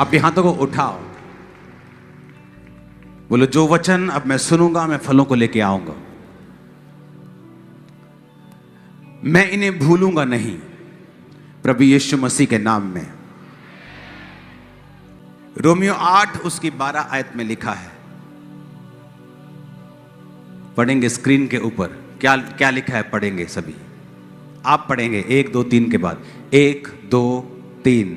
अपने हाथों को उठाओ, बोलो जो वचन अब मैं सुनूंगा मैं फलों को लेके आऊंगा, मैं इन्हें भूलूंगा नहीं, प्रभु यीशु मसीह के नाम में। रोमियो 8 उसकी 12 आयत में लिखा है, पढ़ेंगे स्क्रीन के ऊपर। क्या क्या लिखा है, पढ़ेंगे सभी, आप पढ़ेंगे 1 2 3 के बाद, 1 2 3।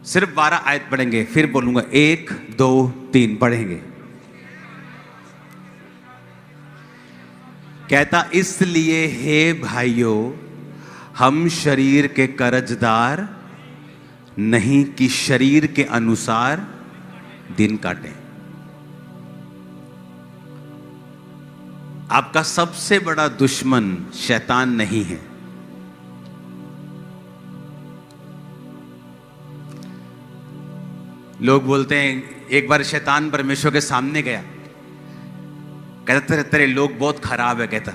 सिर्फ 12 आयत पढ़ेंगे, फिर बोलूंगा 1 2 3 पढ़ेंगे। कहता, इसलिए हे भाइयों, हम शरीर के कर्जदार नहीं कि शरीर के अनुसार दिन काटें। आपका सबसे बड़ा दुश्मन शैतान नहीं है। लोग बोलते हैं, एक बार शैतान परमेश्वर के सामने गया, कहता तेरे लोग बहुत खराब है, कहता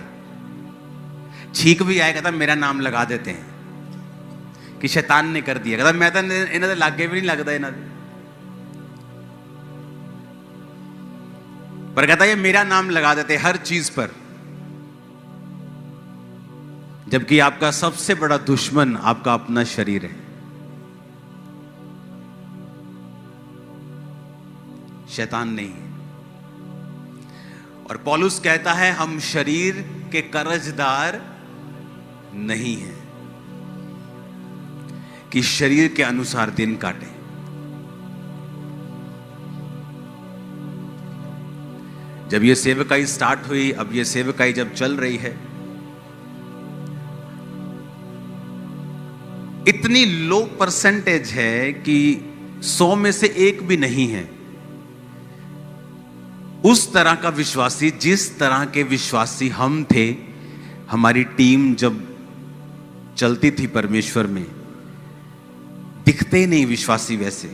छींक भी आए, कहता मेरा नाम लगा देते हैं कि शैतान ने कर दिया। कहता मैं तो इन्हों के लागे भी नहीं लगता इन्हों, पर कहता ये मेरा नाम लगा देते हर चीज पर। जबकि आपका सबसे बड़ा दुश्मन आपका अपना शरीर है, शैतान नहीं। और पौलुस कहता है हम शरीर के कर्जदार नहीं हैं कि शरीर के अनुसार दिन काटें। जब ये सेवकाई स्टार्ट हुई, अब ये सेवकाई जब चल रही है, इतनी लो परसेंटेज है कि 100 में से 1 भी नहीं है उस तरह का विश्वासी जिस तरह के विश्वासी हम थे। हमारी टीम जब चलती थी परमेश्वर में, दिखते ही नहीं विश्वासी वैसे।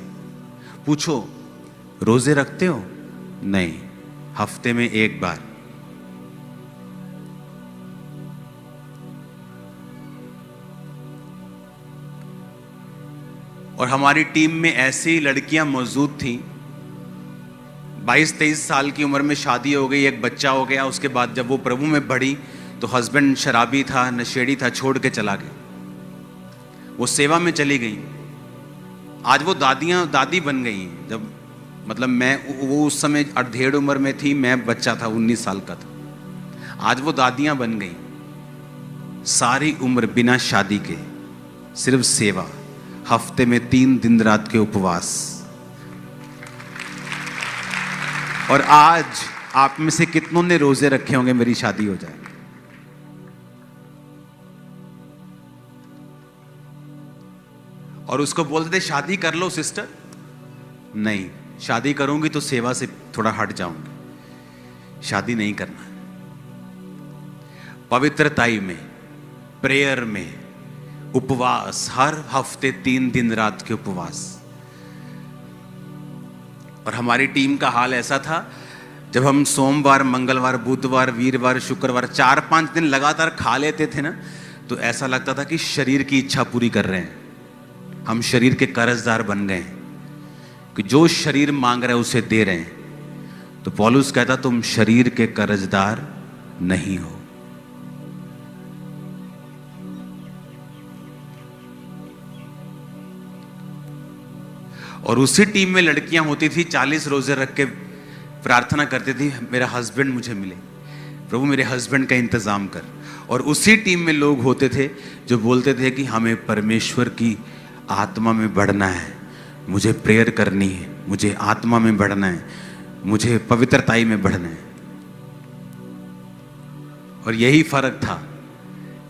पूछो रोजे रखते हो? नहीं, हफ्ते में 1 बार। और हमारी टीम में ऐसी लड़कियां मौजूद थीं, 22-23 साल की उम्र में शादी हो गई, एक बच्चा हो गया। उसके बाद जब वो प्रभु में बढ़ी तो हस्बैंड शराबी था, नशेड़ी था, छोड़ के चला गया। वो सेवा में चली गई। आज वो दादी बन गई। जब मतलब वो उस समय 1.5 उम्र में थी, मैं बच्चा था, 19 साल का था। आज वो दादियां बन गई। सारी उम्र बिना शादी के सिर्फ सेवा, हफ्ते में 3 दिन रात के उपवास। और आज आप में से कितनों ने रोजे रखे होंगे मेरी शादी हो जाए? और उसको बोलते थे शादी कर लो सिस्टर। नहीं, शादी करूंगी तो सेवा से थोड़ा हट जाऊंगी, शादी नहीं करना। पवित्रताई में, प्रेयर में, उपवास, हर हफ्ते 3 दिन रात के उपवास। और हमारी टीम का हाल ऐसा था, जब हम सोमवार, मंगलवार, बुधवार, वीरवार, शुक्रवार 4-5 दिन लगातार खा लेते थे ना, तो ऐसा लगता था कि शरीर की इच्छा पूरी कर रहे हैं। हम शरीर के कर्जदार बन गए हैं कि जो शरीर मांग रहा है उसे दे रहे हैं। तो पौलुस कहता तुम शरीर के कर्जदार नहीं हो। और उसी टीम में लड़कियां होती थी, 40 रोजे रख के प्रार्थना करती थी, मेरा हस्बैंड मुझे मिले, प्रभु मेरे हस्बैंड का इंतजाम कर। और उसी टीम में लोग होते थे जो बोलते थे कि हमें परमेश्वर की आत्मा में बढ़ना है, मुझे प्रेयर करनी है, मुझे आत्मा में बढ़ना है, मुझे पवित्रताई में बढ़ना है। और यही फर्क था,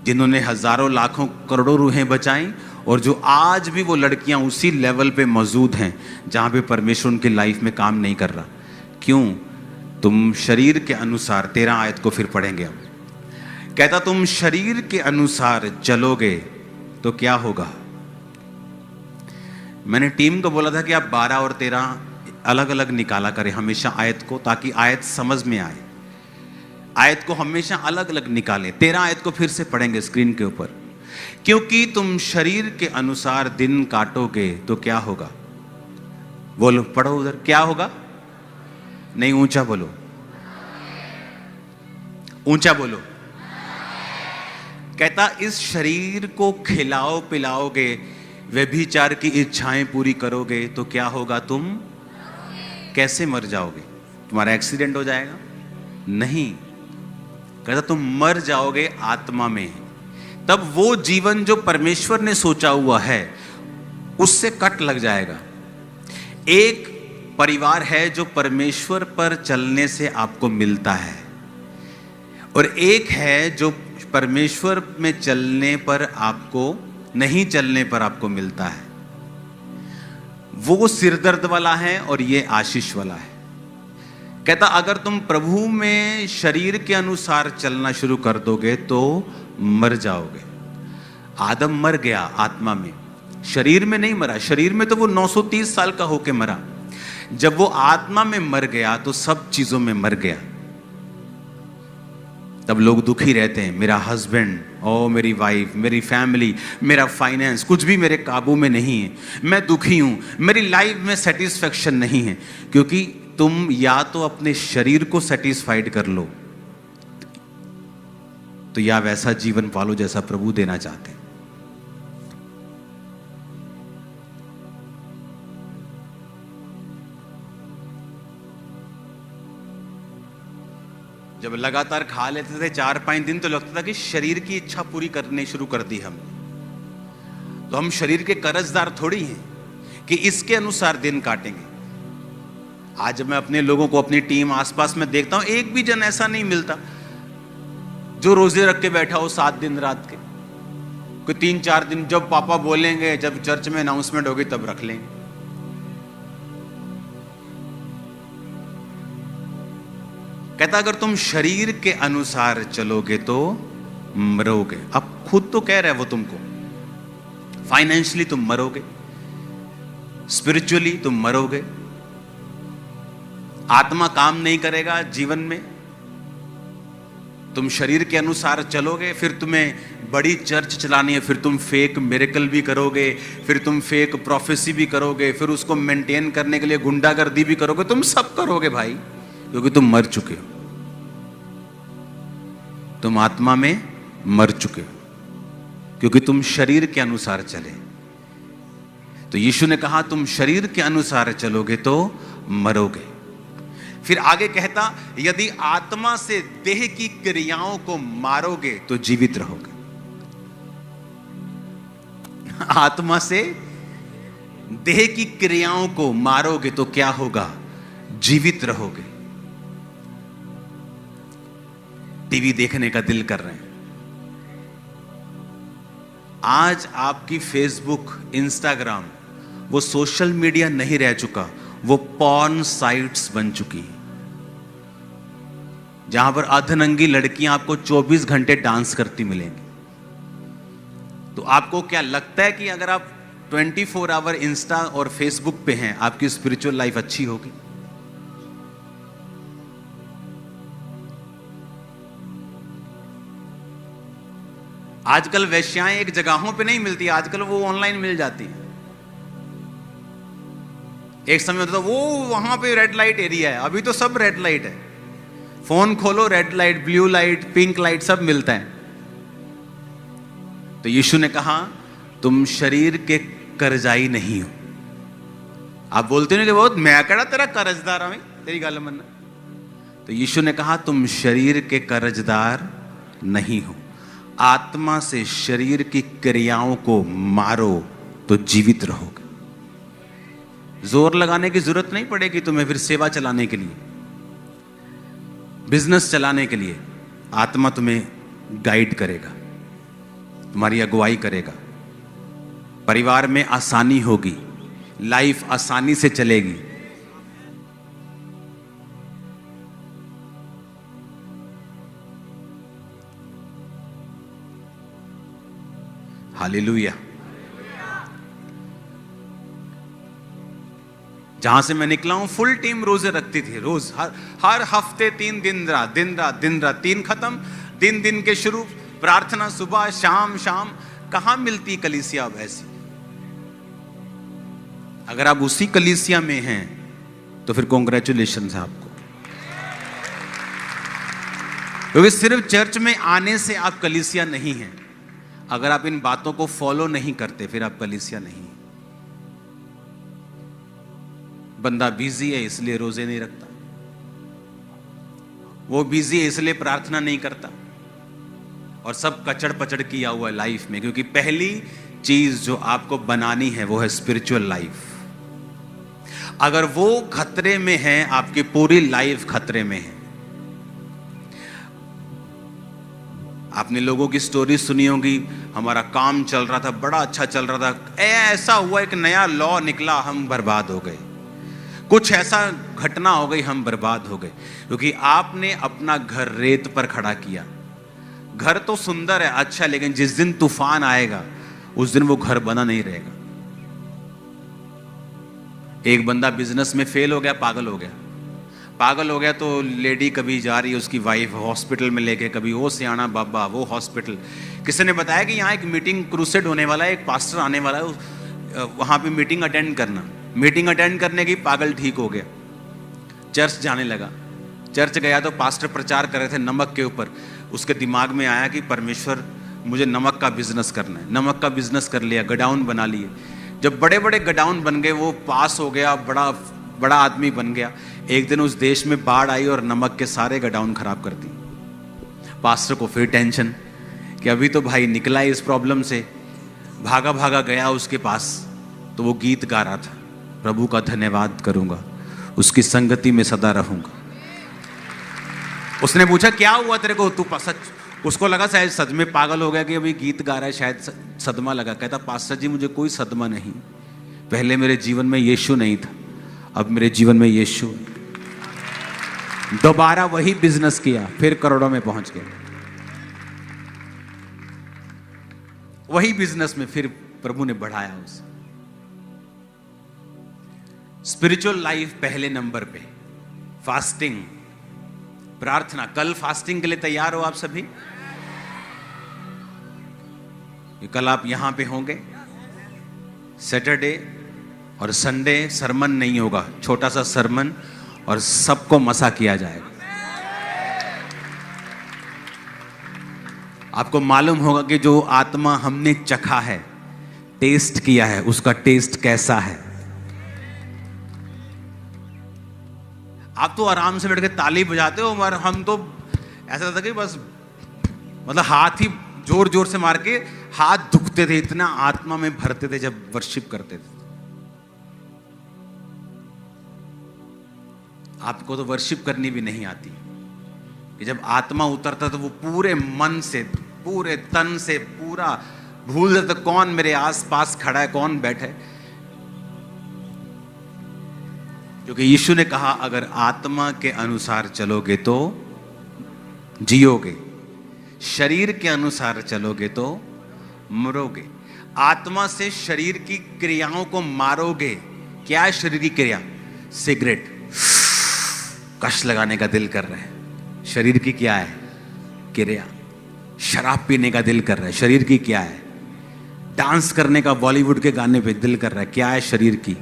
जिन्होंने हजारों लाखों करोड़ों रूहें बचाई, और जो आज भी वो लड़कियां उसी लेवल पे मौजूद हैं जहां पे परमेश्वर उनकी लाइफ में काम नहीं कर रहा। क्यों? तुम शरीर के अनुसार, 13 आयत को फिर पढ़ेंगे हम। कहता तुम शरीर के अनुसार चलोगे तो क्या होगा? मैंने टीम को बोला था कि आप 12 और 13 अलग अलग निकाला करें हमेशा आयत को, ताकि आयत समझ में आए। आयत को हमेशा अलग अलग निकालें। 13 आयत को फिर से पढ़ेंगे स्क्रीन के ऊपर। क्योंकि तुम शरीर के अनुसार दिन काटोगे तो क्या होगा? बोलो, पढ़ो उधर, क्या होगा? नहीं, ऊंचा बोलो, ऊंचा बोलो। कहता इस शरीर को खिलाओ पिलाओगे, व्यभिचार की इच्छाएं पूरी करोगे तो क्या होगा? तुम कैसे मर जाओगे? तुम्हारा एक्सीडेंट हो जाएगा? नहीं, कहता तुम मर जाओगे आत्मा में। तब वो जीवन जो परमेश्वर ने सोचा हुआ है उससे कट लग जाएगा। एक परिवार है जो परमेश्वर पर चलने से आपको मिलता है, और एक है जो परमेश्वर में चलने पर आपको, नहीं चलने पर आपको मिलता है। वो सिरदर्द वाला है और ये आशीष वाला है। कहता अगर तुम प्रभु में शरीर के अनुसार चलना शुरू कर दोगे तो मर जाओगे। आदम मर गया आत्मा में, शरीर में नहीं मरा। शरीर में तो वो 930 साल का होके मरा। जब वो आत्मा में मर गया तो सब चीजों में मर गया। तब लोग दुखी रहते हैं, मेरा हस्बैंड, ओ मेरी वाइफ, मेरी फैमिली, मेरा फाइनेंस, कुछ भी मेरे काबू में नहीं है, मैं दुखी हूं, मेरी लाइफ में सेटिस्फेक्शन नहीं है। क्योंकि तुम या तो अपने शरीर को सेटिस्फाइड कर लो, तो या वैसा जीवन पालो जैसा प्रभु देना चाहते हैं। जब लगातार खा लेते थे 4-5 दिन तो लगता था कि शरीर की इच्छा पूरी करनी शुरू कर दी हमने। तो हम शरीर के कर्जदार थोड़ी हैं कि इसके अनुसार दिन काटेंगे। आज मैं अपने लोगों को, अपनी टीम आसपास में देखता हूं, एक भी जन ऐसा नहीं मिलता जो रोजे रख के बैठा हो 7 दिन रात के। कोई 3-4 दिन, जब पापा बोलेंगे, जब चर्च में अनाउंसमेंट होगी तब रख लेंगे। कहता अगर तुम शरीर के अनुसार चलोगे तो मरोगे। अब खुद तो कह रहा है वो तुमको, फाइनेंशियली तुम मरोगे, स्पिरिचुअली तुम मरोगे, आत्मा काम नहीं करेगा जीवन में। तुम शरीर के अनुसार चलोगे, फिर तुम्हें बड़ी चर्च चलानी है, फिर तुम फेक मिरेकल भी करोगे, फिर तुम फेक प्रोफेसी भी करोगे, फिर उसको मेंटेन करने के लिए गुंडागर्दी भी करोगे। तुम सब करोगे भाई, क्योंकि तुम मर चुके हो। तुम आत्मा में मर चुके हो, क्योंकि तुम शरीर के अनुसार चले। तो यीशु ने कहा तुम शरीर के अनुसार चलोगे तो मरोगे। फिर आगे कहता यदि आत्मा से देह की क्रियाओं को मारोगे तो जीवित रहोगे। आत्मा से देह की क्रियाओं को मारोगे तो क्या होगा? जीवित रहोगे। टीवी देखने का दिल कर रहे हैं, आज आपकी फेसबुक, इंस्टाग्राम, वो सोशल मीडिया नहीं रह चुका, वो पॉर्न साइट्स बन चुकी हैं, जहां पर अर्धनंगी लड़कियां आपको 24 घंटे डांस करती मिलेंगी। तो आपको क्या लगता है कि अगर आप 24 आवर इंस्टा और फेसबुक पे हैं, आपकी स्पिरिचुअल लाइफ अच्छी होगी? आजकल वेश्याएं एक जगहों पे नहीं मिलती, आजकल वो ऑनलाइन मिल जाती है। एक समय होता था वो वहां पे रेड लाइट एरिया है, अभी तो सब रेड लाइट है। फोन खोलो, red light, blue light, pink light, सब मिलता है। तो यीशु ने कहा तुम शरीर के कर्जाई नहीं हो। आप बोलते नहीं कि बहुत मैं कड़ा तेरा कर्जदार हूं, तेरी गल मनना। तो यीशु ने कहा तुम शरीर के कर्जदार नहीं हो। आत्मा से शरीर की क्रियाओं को मारो तो जीवित रहोगे। जोर लगाने की जरूरत नहीं पड़ेगी तुम्हें फिर सेवा चलाने के लिए, बिजनेस चलाने के लिए। आत्मा तुम्हें गाइड करेगा, तुम्हारी अगुवाई करेगा, परिवार में आसानी होगी, लाइफ आसानी से चलेगी। हालेलुया। जहां से मैं निकला हूं फुल टीम रोजे रखती थी, रोज हर हफ्ते 3 दिन रात, दिन रात दिन रात, 3 खत्म, दिन दिन के शुरू, प्रार्थना सुबह शाम शाम। कहां मिलती कलीसिया अब ऐसी? अगर आप उसी कलीसिया में हैं तो फिर कॉन्ग्रेचुलेशन है आपको, क्योंकि सिर्फ चर्च में आने से आप कलीसिया नहीं हैं। अगर आप इन बातों को फॉलो नहीं करते फिर आप कलीसिया नहीं। बंदा बिजी है इसलिए रोजे नहीं रखता, वो बिजी है इसलिए प्रार्थना नहीं करता, और सब कचड़ पचड़ किया हुआ है लाइफ में। क्योंकि पहली चीज जो आपको बनानी है वो है स्पिरिचुअल लाइफ। अगर वो खतरे में है, आपकी पूरी लाइफ खतरे में है। आपने लोगों की स्टोरी सुनी होगी, हमारा काम चल रहा था, बड़ा अच्छा चल रहा था, ऐसा हुआ एक नया लॉ निकला, हम बर्बाद हो गए। कुछ ऐसा घटना हो गई, हम बर्बाद हो गए, क्योंकि आपने अपना घर रेत पर खड़ा किया। घर तो सुंदर है, अच्छा, लेकिन जिस दिन तूफान आएगा उस दिन वो घर बना नहीं रहेगा। एक बंदा बिजनेस में फेल हो गया, पागल हो गया। पागल हो गया तो लेडी कभी जा रही है उसकी वाइफ हॉस्पिटल में लेके, कभी वो सियाना बाबा वो हॉस्पिटल। किसी ने बताया कि यहाँ एक मीटिंग क्रूसेड होने वाला है, एक पास्टर आने वाला है, वहाँ पे मीटिंग अटेंड करना। मीटिंग अटेंड करने की, पागल ठीक हो गया, चर्च जाने लगा। चर्च गया तो पास्टर प्रचार कर रहे थे नमक के ऊपर। उसके दिमाग में आया कि परमेश्वर मुझे नमक का बिजनेस करना है। नमक का बिजनेस कर लिया, गोडाउन बना लिए। जब बड़े बड़े गोडाउन बन गए, वो पास हो गया, बड़ा बड़ा आदमी बन गया। एक दिन उस देश में बाढ़ आई और नमक के सारे गोडाउन खराब कर दी। पास्टर को फिर टेंशन कि अभी तो भाई निकला इस प्रॉब्लम से। भागा भागा गया उसके पास, तो वो गीत गा रहा था, प्रभु का धन्यवाद करूंगा, उसकी संगति में सदा रहूंगा। उसने पूछा क्या हुआ तेरे को, तू सच? उसको लगा शायद सच में पागल हो गया कि अभी गीत गा रहा है, शायद सदमा लगा। कहता पास्टर जी मुझे कोई सदमा नहीं, पहले मेरे जीवन में यीशु नहीं था, अब मेरे जीवन में यीशु। दोबारा वही बिजनेस किया, फिर करोड़ों में पहुंच गया। वही बिजनेस में फिर प्रभु ने बढ़ाया उसे। स्पिरिचुअल लाइफ पहले नंबर पे, फास्टिंग, प्रार्थना। कल फास्टिंग के लिए तैयार हो आप सभी? कल आप यहां पे होंगे। सैटरडे और संडे सरमन नहीं होगा, छोटा सा सरमन, और सबको मसा किया जाएगा। आपको मालूम होगा कि जो आत्मा हमने चखा है, टेस्ट किया है, उसका टेस्ट कैसा है। आप तो आराम से बैठ के ताली बजाते हो, और हम तो ऐसा था कि बस मतलब हाथ ही जोर जोर से मार के हाथ दुखते थे, इतना आत्मा में भरते थे जब वर्शिप करते थे। आपको तो वर्शिप करनी भी नहीं आती कि जब आत्मा उतरता तो वो पूरे मन से, पूरे तन से, पूरा भूल जाता कौन मेरे आसपास खड़ा है, कौन बैठा है। क्योंकि यीशु ने कहा अगर आत्मा के अनुसार चलोगे तो जियोगे, शरीर के अनुसार चलोगे तो मरोगे। आत्मा से शरीर की क्रियाओं को मारोगे। क्या है शरीर की क्रिया? सिगरेट, कश लगाने का दिल कर रहा है, शरीर की क्या है क्रिया? शराब पीने का दिल कर रहा है, शरीर की क्या है? डांस करने का बॉलीवुड के गाने पे दिल कर रहा है, क्या है शरीर की?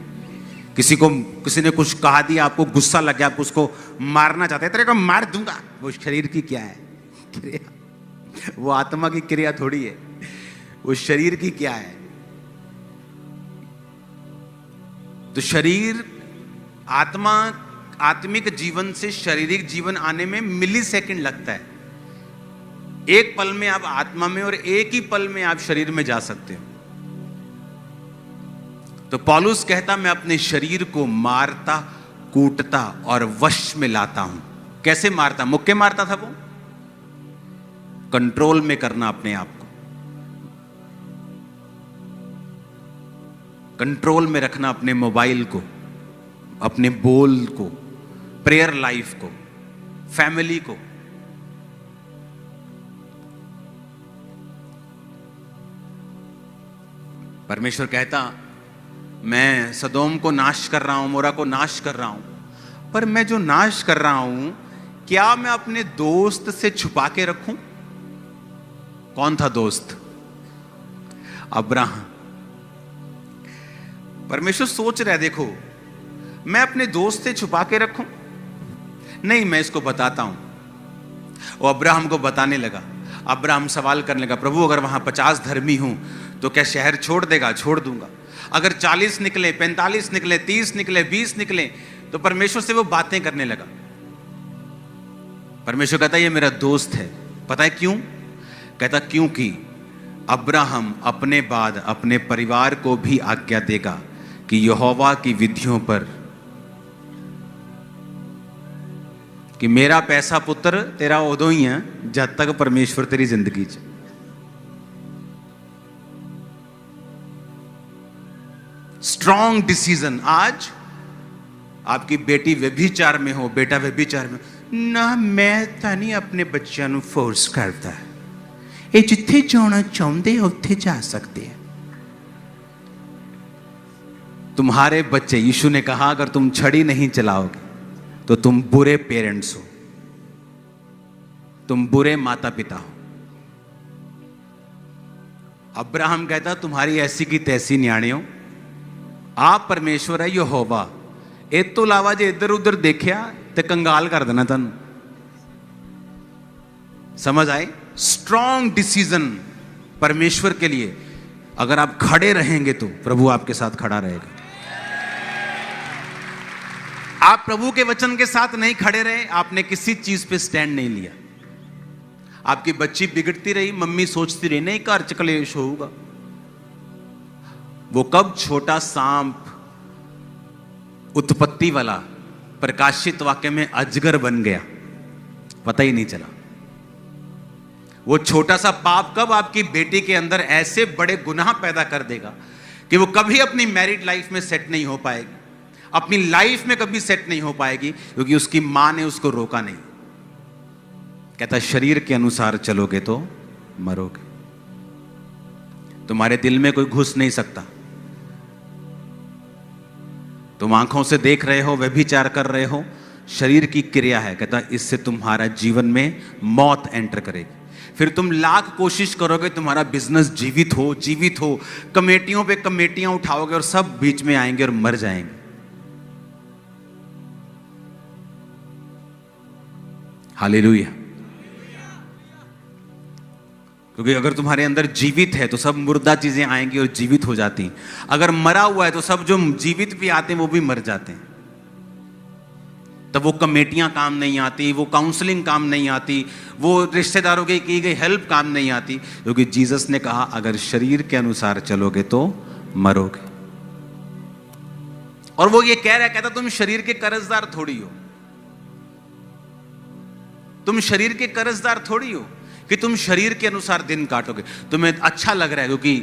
किसी ने कुछ कहा दिया, आपको गुस्सा लग गया, आप उसको मारना चाहते हैं, तेरे को मार दूंगा, वो शरीर की क्या है क्रिया? वो आत्मा की क्रिया थोड़ी है, वो शरीर की क्या है? तो शरीर, आत्मा, आत्मिक जीवन से शारीरिक जीवन आने में मिली सेकंड लगता है। एक पल में आप आत्मा में और एक ही पल में आप शरीर में जा सकते हो। तो पौलुस कहता मैं अपने शरीर को मारता, कूटता और वश में लाता हूं। कैसे मारता? मुक्के मारता था वो। कंट्रोल में करना अपने आप को, कंट्रोल में रखना अपने मोबाइल को, अपने बोल को, प्रेयर लाइफ को, फैमिली को। परमेश्वर कहता मैं सदोम को नाश कर रहा हूं, मोरा को नाश कर रहा हूं, पर मैं जो नाश कर रहा हूं क्या मैं अपने दोस्त से छुपा के रखूं? कौन था दोस्त? अब्राहम। परमेश्वर सोच रहा है, देखो मैं अपने दोस्त से छुपा के रखूं? नहीं, मैं इसको बताता हूं। वो अब्राहम को बताने लगा। अब्राहम सवाल करने लगा, प्रभु अगर वहां 50 धर्मी हूं तो क्या शहर छोड़ देगा? छोड़ दूंगा। अगर 40 निकले, 45 निकले, 30 निकले, 20 निकले, तो परमेश्वर से वो बातें करने लगा। परमेश्वर कहता ये मेरा दोस्त है। पता है क्यों? कहता क्योंकि अब्राहम अपने बाद अपने परिवार को भी आज्ञा देगा कि यहोवा की विधियों पर, कि मेरा पैसा पुत्र तेरा उदों ही है जब तक परमेश्वर तेरी जिंदगी च। Strong decision. आज आपकी बेटी व्यभिचार में हो, बेटा व्यभिचार में ना, मैं तो नहीं अपने बच्चों को फोर्स करता। ये जिथे जाना चाहते उत्थे जा सकते हैं। तुम्हारे बच्चे, यीशु ने कहा अगर तुम छड़ी नहीं चलाओगे तो तुम बुरे पेरेंट्स हो, तुम बुरे माता पिता हो। अब्राहम कहता तुम्हारी ऐसी की तैसी न्याणे हो, आप परमेश्वर है यहोवा। इस तो इलावा जे इधर उधर देखिया तो कंगाल कर देना तन। समझ आए? स्ट्रॉन्ग डिसीजन परमेश्वर के लिए। अगर आप खड़े रहेंगे तो प्रभु आपके साथ खड़ा रहेगा। आप प्रभु के वचन के साथ नहीं खड़े रहे, आपने किसी चीज पे स्टैंड नहीं लिया। आपकी बच्ची बिगड़ती रही, मम्मी सोचती रही नहीं घर च कलेश होगा। वो कब छोटा सांप उत्पत्ति वाला प्रकाशित वाक्य में अजगर बन गया, पता ही नहीं चला। वो छोटा सा पाप कब आपकी बेटी के अंदर ऐसे बड़े गुनाह पैदा कर देगा कि वो कभी अपनी मैरिड लाइफ में सेट नहीं हो पाएगी, अपनी लाइफ में कभी सेट नहीं हो पाएगी, क्योंकि उसकी मां ने उसको रोका नहीं। कहता शरीर के अनुसार चलोगे तो मरोगे। तुम्हारे दिल में कोई घुस नहीं सकता। तुम आंखों से देख रहे हो, व्यभिचार कर रहे हो, शरीर की क्रिया है। कहता इससे तुम्हारा जीवन में मौत एंटर करेगी। फिर तुम लाख कोशिश करोगे तुम्हारा बिजनेस जीवित हो, कमेटियों पे कमेटियां उठाओगे और सब बीच में आएंगे और मर जाएंगे। हालेलुया। क्योंकि अगर तुम्हारे अंदर जीवित है तो सब मुर्दा चीजें आएंगी और जीवित हो जाती हैं। अगर मरा हुआ है तो सब जो जीवित भी आते हैं वो भी मर जाते हैं। तब वो कमेटियां काम नहीं आती, वो काउंसलिंग काम नहीं आती, वो रिश्तेदारों की गई हेल्प काम नहीं आती, क्योंकि जीसस ने कहा अगर शरीर के अनुसार चलोगे तो मरोगे। और वो ये कह रहा है, कहता तुम शरीर के कर्जदार थोड़ी हो, तुम शरीर के कर्जदार थोड़ी हो कि तुम शरीर के अनुसार दिन काटोगे। तुम्हें अच्छा लग रहा है क्योंकि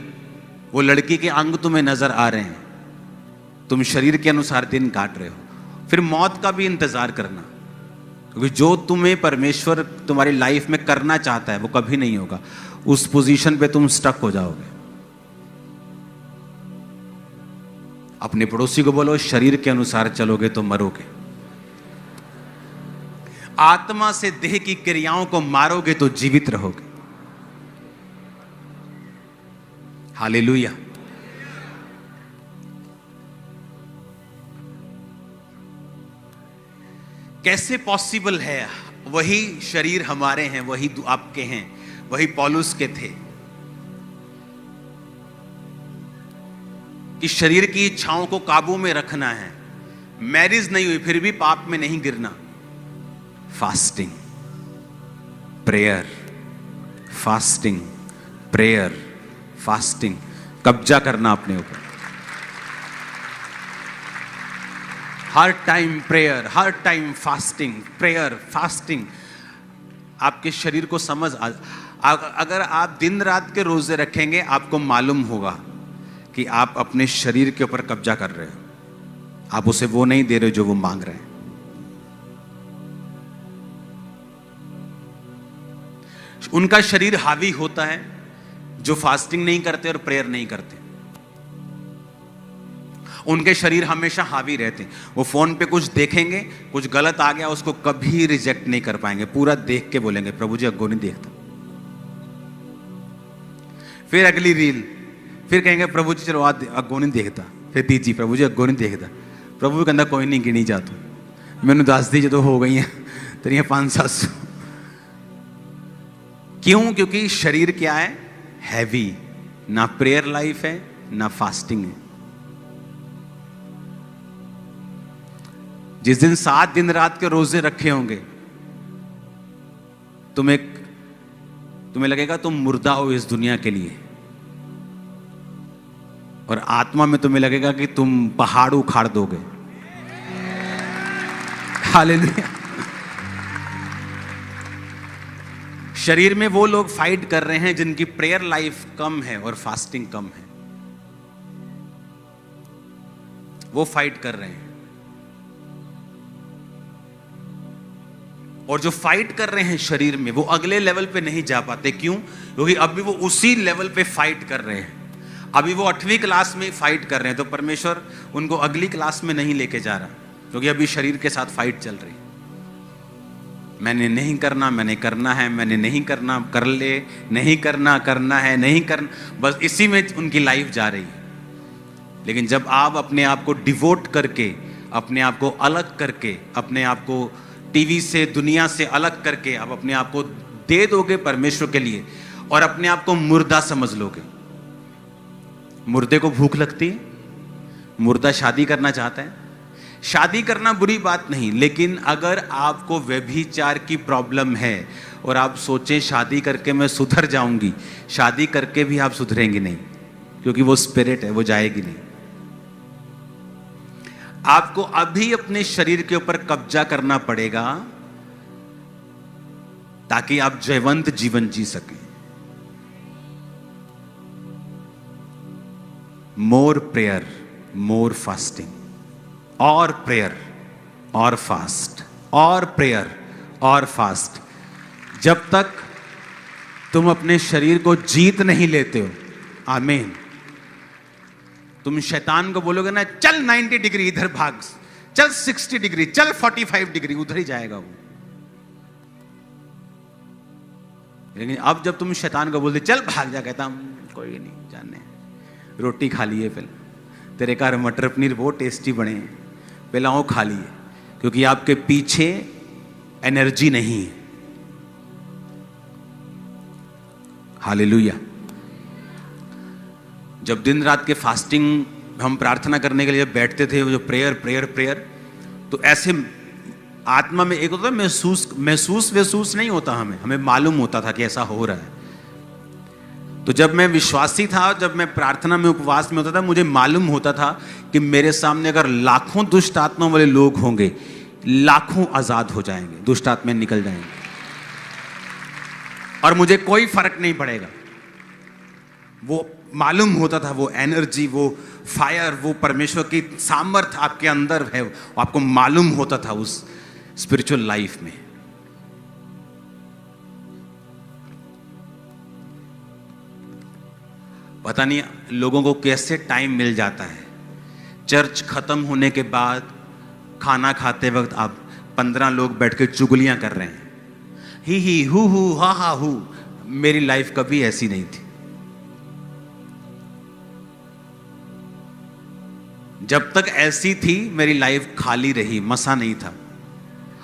वो लड़की के अंग तुम्हें नजर आ रहे हैं, तुम शरीर के अनुसार दिन काट रहे हो। फिर मौत का भी इंतजार करना, क्योंकि जो तुम्हें परमेश्वर तुम्हारी लाइफ में करना चाहता है वो कभी नहीं होगा। उस पोजीशन पे तुम स्टक हो जाओगे। अपने पड़ोसी को बोलो शरीर के अनुसार चलोगे तो मरोगे, आत्मा से देह की क्रियाओं को मारोगे तो जीवित रहोगे। हालेलुया। कैसे पॉसिबल है? वही शरीर हमारे हैं, वही आपके हैं, वही पौलुस के थे कि शरीर की इच्छाओं को काबू में रखना है। मैरिज नहीं हुई फिर भी पाप में नहीं गिरना। Fasting, prayer, fasting, prayer, fasting, कब्जा करना अपने ऊपर। हर टाइम प्रेयर, हर टाइम फास्टिंग, प्रेयर, फास्टिंग। आपके शरीर को समझ अगर आप दिन रात के रोजे रखेंगे आपको मालूम होगा कि आप अपने शरीर के ऊपर कब्जा कर रहे हो। आप उसे वो नहीं दे रहे जो वो मांग रहे हैं। उनका शरीर हावी होता है जो फास्टिंग नहीं करते और प्रेयर नहीं करते। उनके शरीर हमेशा हावी रहते हैं। वो फोन पे कुछ देखेंगे, कुछ गलत आ गया, उसको कभी रिजेक्ट नहीं कर पाएंगे, पूरा देख के बोलेंगे प्रभु जी अग्गो नहीं देखता। फिर अगली रील, फिर कहेंगे प्रभु जी चलो आज अग्गो नहीं देखता। फिर तीजी, प्रभु जी अग्गो नहीं देखता। प्रभु कहता कोई नहीं गिनी जा तू, मैंने 10 दी जो हो गई हैं तेरी 500-700। क्यों? क्योंकि शरीर क्या है? हैवी। ना प्रेयर लाइफ है ना फास्टिंग है। जिस दिन 7 दिन रात के रोजे रखे होंगे, तुम्हें लगेगा तुम मुर्दा हो इस दुनिया के लिए, और आत्मा में तुम्हें लगेगा कि तुम पहाड़ उखाड़ दोगे। हालेलुया। शरीर में वो लोग फाइट कर रहे हैं जिनकी प्रेयर लाइफ कम है और फास्टिंग कम है, वो फाइट कर रहे हैं। और जो फाइट कर रहे हैं शरीर में, वो अगले लेवल पे नहीं जा पाते। क्यों? क्योंकि अभी वो उसी लेवल पे फाइट कर रहे हैं। अभी वो 8वीं क्लास में फाइट कर रहे हैं, तो परमेश्वर उनको अगली क्लास में नहीं लेके जा रहा, क्योंकि अभी शरीर के साथ फाइट चल रही है। मैंने नहीं करना, मैंने करना है, मैंने नहीं करना, कर ले, नहीं करना, करना है, नहीं करना, बस इसी में उनकी लाइफ जा रही है। लेकिन जब आप अपने आप को डिवोट करके, अपने आप को अलग करके, अपने आप को टीवी से, दुनिया से अलग करके आप अपने आप को दे दोगे परमेश्वर के लिए, और अपने आप को मुर्दा समझ लोगे। मुर्दे को भूख लगती है, मुर्दा शादी करना चाहता है। शादी करना बुरी बात नहीं, लेकिन अगर आपको व्यभिचार की प्रॉब्लम है और आप सोचें शादी करके मैं सुधर जाऊंगी, शादी करके भी आप सुधरेंगे नहीं, क्योंकि वो स्पिरिट है, वो जाएगी नहीं। आपको अभी अपने शरीर के ऊपर कब्जा करना पड़ेगा ताकि आप जयवंत जीवन जी सकें। मोर प्रेयर, मोर फास्टिंग, और प्रेयर और फास्ट, और प्रेयर और फास्ट। जब तक तुम अपने शरीर को जीत नहीं लेते हो, आमीन, तुम शैतान को बोलोगे ना चल 90 डिग्री इधर भाग, चल 60 डिग्री, चल 45 डिग्री, उधर ही जाएगा वो। लेकिन अब जब तुम शैतान को बोलते चल भाग जा, कहता कोई नहीं, जाने रोटी खा लिए, पहले तेरे घर मटर पनीर बहुत टेस्टी बने, पहला वो खा लिए, क्योंकि आपके पीछे एनर्जी नहीं है। हालेलुया। जब दिन रात के फास्टिंग हम प्रार्थना करने के लिए जब बैठते थे, वो जो प्रेयर प्रेयर प्रेयर, तो ऐसे आत्मा में एक होता है महसूस नहीं होता, हमें मालूम होता था कि ऐसा हो रहा है। तो जब मैं विश्वासी था, जब मैं प्रार्थना में उपवास में होता था, मुझे मालूम होता था कि मेरे सामने अगर लाखों दुष्ट आत्मा वाले लोग होंगे, लाखों आजाद हो जाएंगे, दुष्ट आत्माएं निकल जाएंगे, और मुझे कोई फर्क नहीं पड़ेगा। वो मालूम होता था, वो एनर्जी, वो फायर, वो परमेश्वर की सामर्थ आपके अंदर है, आपको मालूम होता था उस स्पिरिचुअल लाइफ में। पता नहीं लोगों को कैसे टाइम मिल जाता है। चर्च खत्म होने के बाद खाना खाते वक्त आप 15 लोग बैठ के चुगलियां कर रहे हैं, ही हु हा हा हु। मेरी लाइफ कभी ऐसी नहीं थी। जब तक ऐसी थी मेरी लाइफ खाली रही, मसा नहीं था।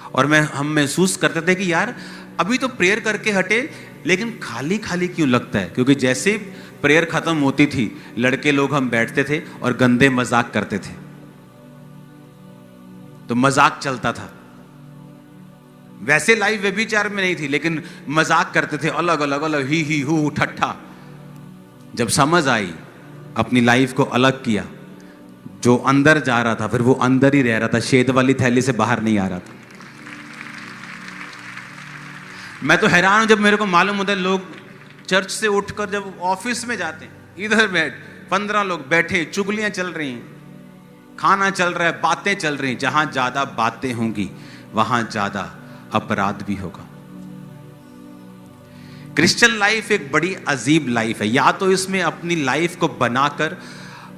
और हम महसूस करते थे कि यार अभी तो प्रेयर करके हटे, लेकिन खाली खाली क्यों लगता है? क्योंकि जैसे प्रेयर खत्म होती थी, लड़के लोग हम बैठते थे और गंदे मजाक करते थे। तो मजाक चलता था। वैसे लाइफ व्यभिचार में नहीं थी, लेकिन मजाक करते थे, अलग अलग अलग, ही हु ठट्ठा। जब समझ आई, अपनी लाइफ को अलग किया, जो अंदर जा रहा था फिर वो अंदर ही रह रहा था, शेद वाली थैली से बाहर नहीं आ रहा था। मैं तो हैरान हूं जब मेरे को मालूम होता है लोग चर्च से उठकर जब ऑफिस में जाते हैं, इधर बैठ 15 लोग बैठे, चुगलियां चल रही हैं, खाना चल रहा है, बातें चल रही हैं। जहां ज्यादा बातें होंगी वहां ज्यादा अपराध भी होगा। क्रिश्चियन लाइफ एक बड़ी अजीब लाइफ है। या तो इसमें अपनी लाइफ को बनाकर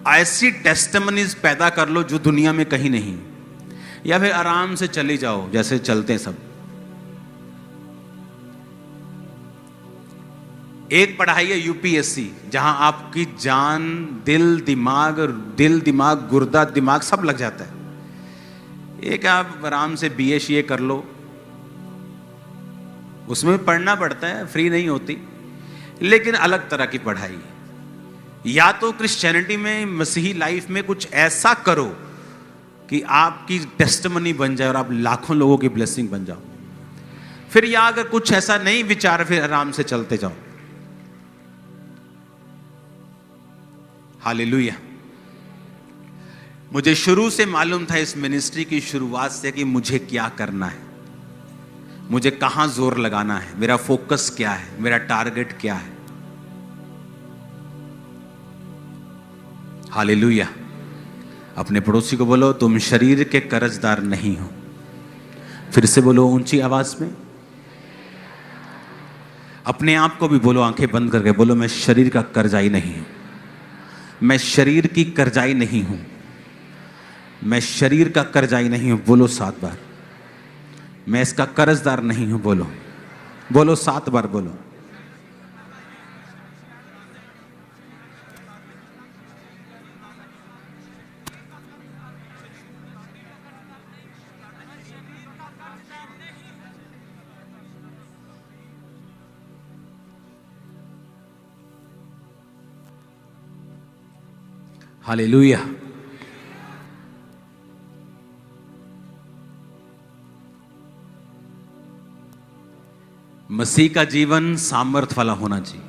ऐसी टेस्टिमनीज पैदा कर लो जो दुनिया में कहीं नहीं, या फिर आराम से चले जाओ जैसे चलते हैं सब। एक पढ़ाई है यूपीएससी, जहां आपकी जान, दिल दिमाग, गुर्दा दिमाग सब लग जाता है। एक आप आराम से बीए कर लो, उसमें पढ़ना पड़ता है, फ्री नहीं होती, लेकिन अलग तरह की पढ़ाई। या तो क्रिश्चियनिटी में, मसीही लाइफ में कुछ ऐसा करो कि आपकी टेस्टिमनी बन जाए और आप लाखों लोगों की ब्लेसिंग बन जाओ। फिर या अगर कुछ ऐसा नहीं विचार, फिर आराम से चलते जाओ। हालेलुया। मुझे शुरू से मालूम था इस मिनिस्ट्री की शुरुआत से कि मुझे क्या करना है, मुझे कहां जोर लगाना है, मेरा फोकस क्या है, मेरा टारगेट क्या है। हालेलुया। अपने पड़ोसी को बोलो, तुम शरीर के कर्जदार नहीं हो। फिर से बोलो ऊंची आवाज में। अपने आप को भी बोलो, आंखें बंद करके बोलो, मैं शरीर का कर्जाई नहीं हूं, मैं शरीर की कर्जाई नहीं हूं, मैं शरीर का कर्जाई नहीं हूं। बोलो 7 बार। मैं इसका कर्जदार नहीं हूं। बोलो बोलो 7 बार बोलो। हालेलुया। मसीह का जीवन सामर्थ वाला होना चाहिए।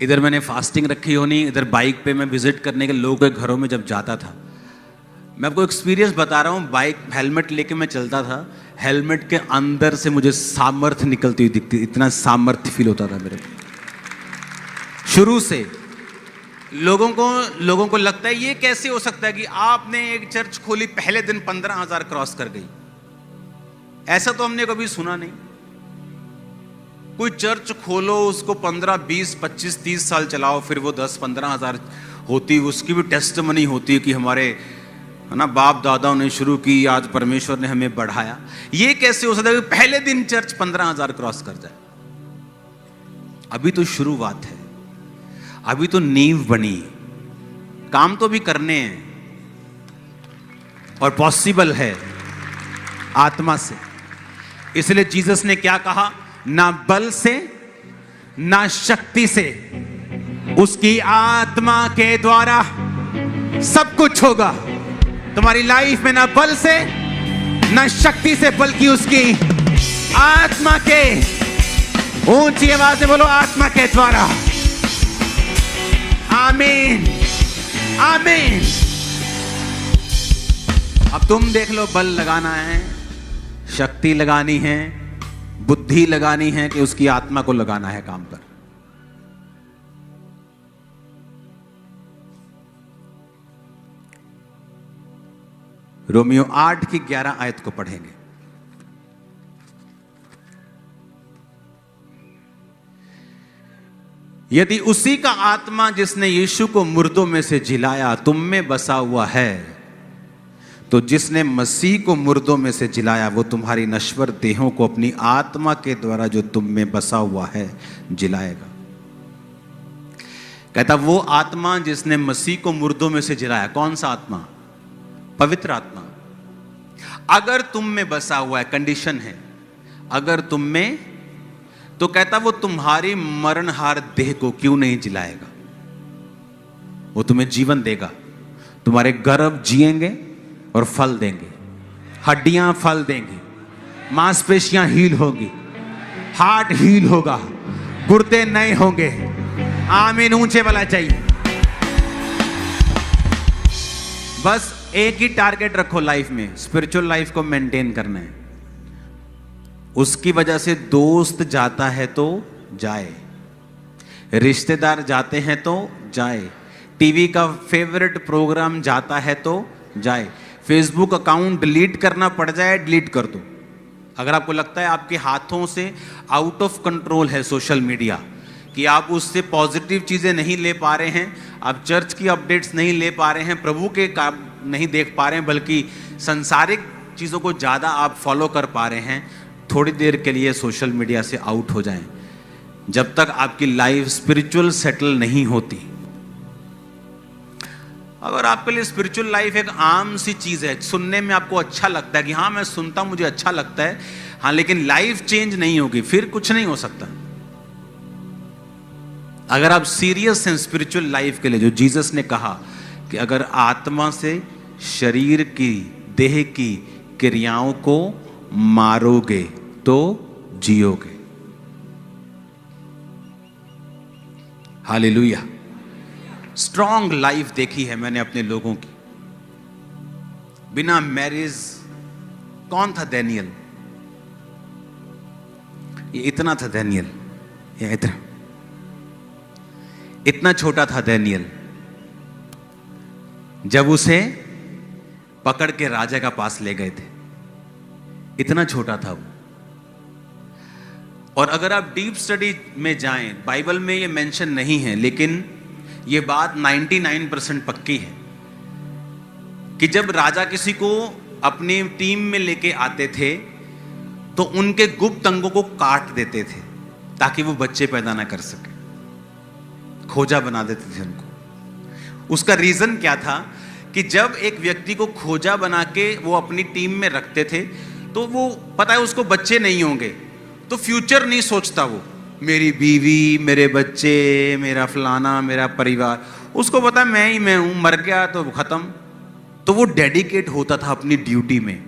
इधर मैंने फास्टिंग रखी होनी, इधर बाइक पे मैं विजिट करने के लोगों के घरों में जब जाता था, मैं आपको एक्सपीरियंस बता रहा हूं। बाइक हेलमेट लेके मैं चलता था, हेलमेट के अंदर से मुझे सामर्थ निकलती हुई दिखती, इतना सामर्थ फील होता था मेरे को। शुरू से लोगों को लगता है ये कैसे हो सकता है कि आपने एक चर्च खोली, पहले दिन 15,000 क्रॉस कर गई। ऐसा तो हमने कभी सुना नहीं। कोई चर्च खोलो, उसको 15, 20, 25, 30 साल चलाओ, फिर वो 10-15,000 होती, उसकी भी टेस्टिमनी होती है कि हमारे है ना बाप दादाओं ने शुरू की, आज परमेश्वर ने हमें बढ़ाया। ये कैसे हो सकता है कि पहले दिन चर्च 15,000 क्रॉस कर जाए? अभी तो शुरुआत है, अभी तो नींव बनी, काम तो भी करने हैं और पॉसिबल है आत्मा से। इसलिए जीसस ने क्या कहा? ना बल से ना शक्ति से, उसकी आत्मा के द्वारा सब कुछ होगा तुम्हारी लाइफ में। ना बल से ना शक्ति से, बल्कि उसकी आत्मा के। ऊंची आवाज में बोलो, आत्मा के द्वारा। आमीन आमीन। अब तुम देख लो, बल लगाना है, शक्ति लगानी है, बुद्धि लगानी है कि उसकी आत्मा को लगाना है काम पर। रोमियो 8 की 11 आयत को पढ़ेंगे। यदि उसी का आत्मा जिसने यीशु को मुर्दों में से जिलाया तुम में बसा हुआ है, तो जिसने मसीह को मुर्दों में से जिलाया वो तुम्हारी नश्वर देहों को अपनी आत्मा के द्वारा जो तुम में बसा हुआ है जिलाएगा। कहता वो आत्मा जिसने मसीह को मुर्दों में से जिलाया, कौन सा आत्मा? पवित्र आत्मा। अगर तुम में बसा हुआ है, कंडीशन है अगर तुम में, तो कहता वो तुम्हारी मरणहार देह को क्यों नहीं जिलाएगा? वो तुम्हें जीवन देगा, तुम्हारे गर्भ जिएंगे और फल देंगे, हड्डियां फल देंगी, मांसपेशियां हील होगी, हार्ट हील होगा, गुर्दे नए होंगे। आमीन। ऊंचे वाला चाहिए। बस एक ही टारगेट रखो लाइफ में, स्पिरिचुअल लाइफ को मेंटेन करना है। उसकी वजह से दोस्त जाता है तो जाए, रिश्तेदार जाते हैं तो जाए, टीवी का फेवरेट प्रोग्राम जाता है तो जाए, फेसबुक अकाउंट डिलीट करना पड़ जाए डिलीट कर दो। अगर आपको लगता है आपके हाथों से आउट ऑफ कंट्रोल है सोशल मीडिया, कि आप उससे पॉजिटिव चीज़ें नहीं ले पा रहे हैं, आप चर्च की अपडेट्स नहीं ले पा रहे हैं, प्रभु के काम नहीं देख पा रहे हैं, बल्कि संसारिक चीज़ों को ज़्यादा आप फॉलो कर पा रहे हैं, थोड़ी देर के लिए सोशल मीडिया से आउट हो जाएं। जब तक आपकी लाइफ स्पिरिचुअल सेटल नहीं होती, अगर आपके लिए स्पिरिचुअल लाइफ एक आम सी चीज़ है, सुनने में आपको अच्छा लगता है कि हाँ मैं सुनता, मुझे अच्छा लगता है, हाँ, लेकिन लाइफ चेंज नहीं होगी, फिर कुछ नहीं हो सकता। अगर आप सीरियस हैं स्पिरिचुअल लाइफ के लिए, जो जीसस ने कहा कि अगर आत्मा से शरीर की, देह की क्रियाओं को मारोगे तो जियोगे। हालेलुया। स्ट्रॉन्ग लाइफ देखी है मैंने अपने लोगों की, बिना मैरिज। कौन था दानियल? ये इतना था दानियल, ये इतना छोटा था दानियल। जब उसे पकड़ के राजा का पास ले गए थे, इतना छोटा था वो। और अगर आप डीप स्टडी में जाएं, बाइबल में ये मेंशन नहीं है, लेकिन ये बात 99% पक्की है कि जब राजा किसी को अपनी टीम में लेके आते थे तो उनके गुप्त अंगों को काट देते थे ताकि वो बच्चे पैदा ना कर सके, खोजा बना देते थे उनको। उसका रीजन क्या था कि जब एक व्यक्ति को खोजा बना के वो अपनी टीम में रखते थे तो वो पता है उसको बच्चे नहीं होंगे, तो फ्यूचर नहीं सोचता वो, मेरी बीवी, मेरे बच्चे, मेरा फलाना, मेरा परिवार, उसको पता है मैं ही मैं हूं, मर गया तो खत्म। तो वो डेडिकेट होता था अपनी ड्यूटी में।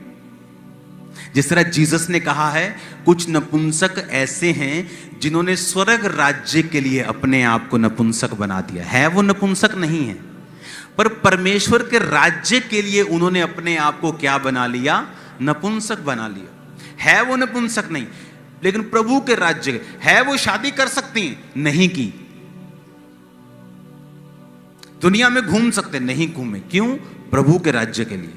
जिस तरह जीसस ने कहा है, कुछ नपुंसक ऐसे हैं जिन्होंने स्वर्ग राज्य के लिए अपने आप को नपुंसक बना दिया है। वो नपुंसक नहीं है, पर परमेश्वर के राज्य के लिए उन्होंने अपने आप को क्या बना लिया? नपुंसक बना लिया। है वो नपुंसक नहीं, लेकिन प्रभु के राज्य है। वो शादी कर सकती हैं, नहीं की। दुनिया में घूम सकते, नहीं घूमे। क्यों? प्रभु के राज्य के लिए।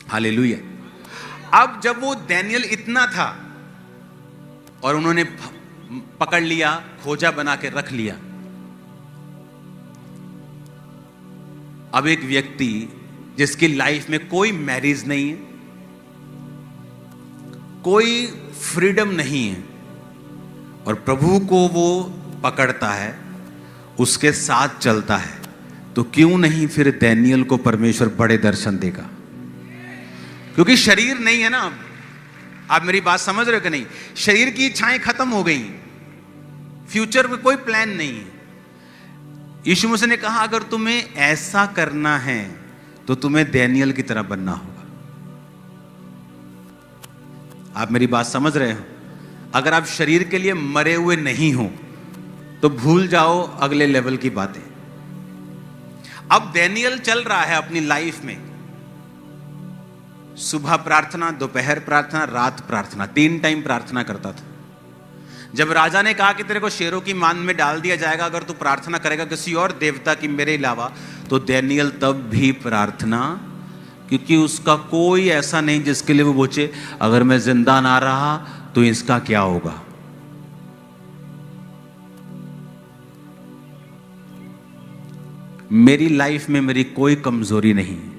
हालेलुया। अब जब वो दानियल इतना था और उन्होंने पकड़ लिया, खोजा बना के रख लिया, अब एक व्यक्ति जिसकी लाइफ में कोई मैरिज नहीं है, कोई फ्रीडम नहीं है, और प्रभु को वो पकड़ता है, उसके साथ चलता है, तो क्यों नहीं फिर दानियल को परमेश्वर बड़े दर्शन देगा? क्योंकि शरीर नहीं है ना। आप मेरी बात समझ रहे हो कि नहीं? शरीर की इच्छाएं खत्म हो गई, फ्यूचर में कोई प्लान नहीं है। यीशु मसीह ने कहा अगर तुम्हें ऐसा करना है तो तुम्हें दानियल की तरह बनना होगा। आप मेरी बात समझ रहे हो? अगर आप शरीर के लिए मरे हुए नहीं हो तो भूल जाओ अगले लेवल की बातें। अब दानियल चल रहा है अपनी लाइफ में, सुबह प्रार्थना, दोपहर प्रार्थना, रात प्रार्थना, 3 टाइम प्रार्थना करता था। जब राजा ने कहा कि तेरे को शेरों की मान में डाल दिया जाएगा अगर तू प्रार्थना करेगा किसी और देवता की मेरे अलावा, तो दानियल तब भी प्रार्थना, क्योंकि उसका कोई ऐसा नहीं जिसके लिए वो पूछे अगर मैं जिंदा ना रहा तो इसका क्या होगा। मेरी लाइफ में मेरी कोई कमजोरी नहीं है,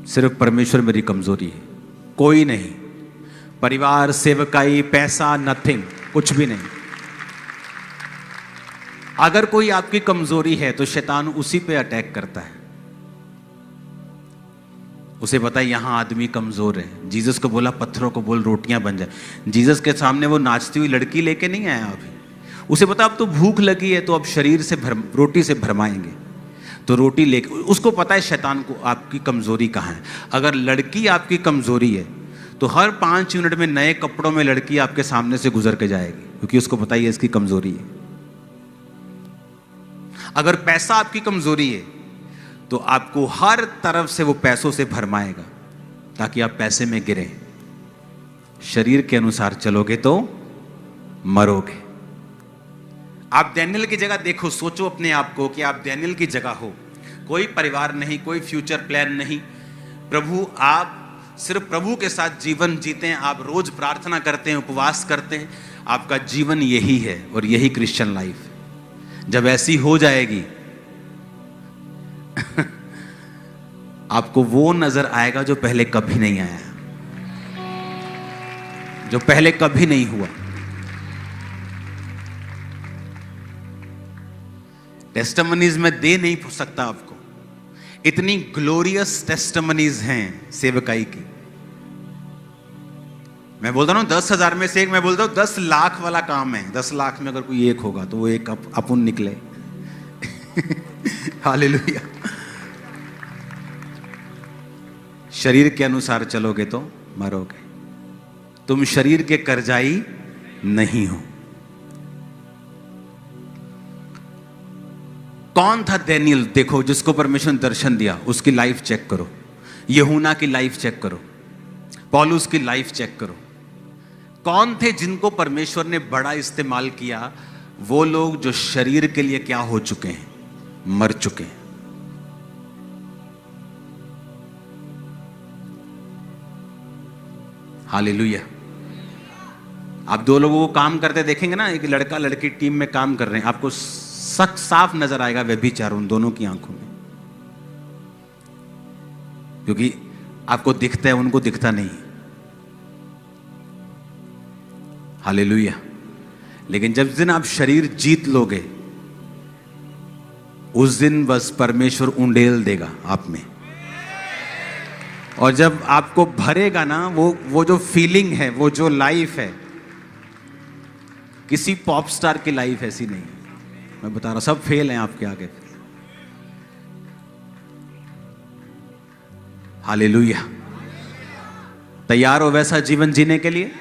सिर्फ परमेश्वर मेरी कमजोरी है, कोई नहीं। परिवार, सेवकाई, पैसा, नथिंग, कुछ भी नहीं। अगर कोई आपकी कमजोरी है तो शैतान उसी पे अटैक करता है। उसे पता है यहां आदमी कमजोर है। जीसस को बोला पत्थरों को बोल रोटियां बन जाए। जीसस के सामने वो नाचती हुई लड़की लेके नहीं आया अभी। उसे पता अब तो भूख लगी है तो अब शरीर से रोटी से भरमाएंगे, तो रोटी लेके, उसको पता है शैतान को आपकी कमजोरी कहाँ है। अगर लड़की आपकी कमजोरी है तो हर 5 मिनट में नए कपड़ों में लड़की आपके सामने से गुजर के जाएगी, क्योंकि उसको पता है इसकी कमजोरी है। अगर पैसा आपकी कमजोरी है तो आपको हर तरफ से वो पैसों से भरमाएगा ताकि आप पैसे में गिरे। शरीर के अनुसार चलोगे तो मरोगे। आप दानियल की जगह देखो, सोचो अपने आप को कि आप दानियल की जगह हो। कोई परिवार नहीं, कोई फ्यूचर प्लान नहीं। प्रभु, आप सिर्फ प्रभु के साथ जीवन जीते हैं। आप रोज प्रार्थना करते हैं, उपवास करते हैं, आपका जीवन यही है और यही क्रिश्चियन लाइफ है। जब ऐसी हो जाएगी आपको वो नजर आएगा जो पहले कभी नहीं आया, जो पहले कभी नहीं हुआ। टेस्टिमनीज में दे नहीं सकता आपको, इतनी ग्लोरियस टेस्टिमनीज हैं सेवकाई की। मैं बोलता हूँ 10,000 में से एक, मैं बोलता हूँ 10 लाख वाला काम है। 10 लाख में अगर कोई एक होगा तो वो एक अपुन निकले। हालेलुया। शरीर के अनुसार चलोगे तो मरोगे, तुम शरीर के कर्जाई नहीं हो। कौन था दानियेल? देखो, जिसको परमेश्वर ने दर्शन दिया उसकी लाइफ चेक करो, यूहन्ना की लाइफ चेक करो, पौलुस की लाइफ चेक करो। कौन थे जिनको परमेश्वर ने बड़ा इस्तेमाल किया? वो लोग जो शरीर के लिए क्या हो चुके हैं, मर चुके हैं। हालेलुया। आप दो लोगों को काम करते देखेंगे ना, एक लड़का लड़की टीम में काम कर रहे हैं, आपको साफ नजर आएगा व्यभिचार उन दोनों की आंखों में, क्योंकि आपको दिखता है, उनको दिखता नहीं। हालेलुया। लेकिन जब दिन आप शरीर जीत लोगे, उस दिन बस परमेश्वर उंडेल देगा आप में। और जब आपको भरेगा ना, वो जो फीलिंग है, वो जो लाइफ है, किसी पॉप स्टार की लाइफ ऐसी नहीं। मैं बता रहा, सब फेल हैं आपके आगे। हालेलुया। तैयार हो वैसा जीवन जीने के लिए?